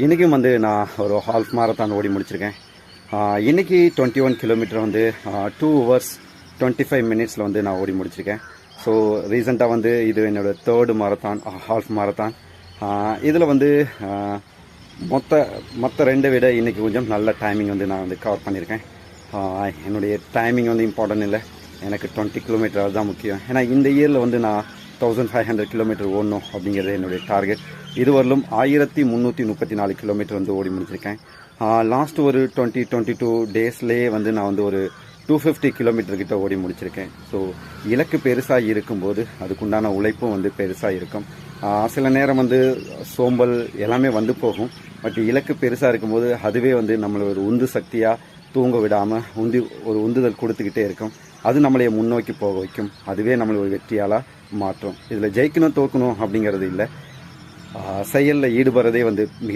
இன்றைக்கும் வந்து நான் ஒரு ஹால்ஃப் மாரத்தான் ஓடி முடிச்சிருக்கேன். இன்றைக்கி 21 கிலோமீட்டர் வந்து 2 hours 25 minutesல வந்து நான் ஓடி முடிச்சிருக்கேன். ஸோ ரீசெண்டாக வந்து இது என்னோடய 3rd மாரத்தான், ஹால்ஃப் மாரத்தான். இதில் வந்து மற்ற 2 விட இன்றைக்கி கொஞ்சம் நல்ல டைமிங் வந்து நான் வந்து கவர் பண்ணியிருக்கேன். என்னுடைய டைமிங் வந்து இம்பார்ட்டன்ட் இல்லை, எனக்கு 20 கிலோமீட்டர் தான் முக்கியம். ஏன்னா இந்த இயரில் வந்து நான் 1500 கிலோமீட்டர் ஓடணும் அப்படிங்கிறது என்னுடைய டார்கெட். இதுவரையிலும் 1334 கிலோமீட்டர் வந்து ஓடி முடிச்சிருக்கேன். லாஸ்ட் ஒரு 22 டேஸ்லேயே வந்து நான் வந்து ஒரு 250 கிலோமீட்டர் கிட்ட ஓடி முடிச்சிருக்கேன். ஸோ இலக்கு பெருசாக இருக்கும்போது அதுக்குண்டான உழைப்பும் வந்து பெருசாக இருக்கும். சில நேரம் வந்து சோம்பல் எல்லாமே வந்து போகும். பட் இலக்கு பெருசாக இருக்கும்போது அதுவே வந்து நம்மளை ஒரு உந்து சக்தியாக தூங்க விடாமல் ஒரு உந்துதல் கொடுத்துக்கிட்டே இருக்கும். அது நம்மளைய முன்னோக்கி போக வைக்கும். அதுவே நம்மளை ஒரு வெற்றியாளாக மாற்றும். இதில் ஜெயிக்கணும் தோக்கணும் அப்படிங்கிறது இல்லை, செயலில் ஈடுபடுறதே வந்து மிக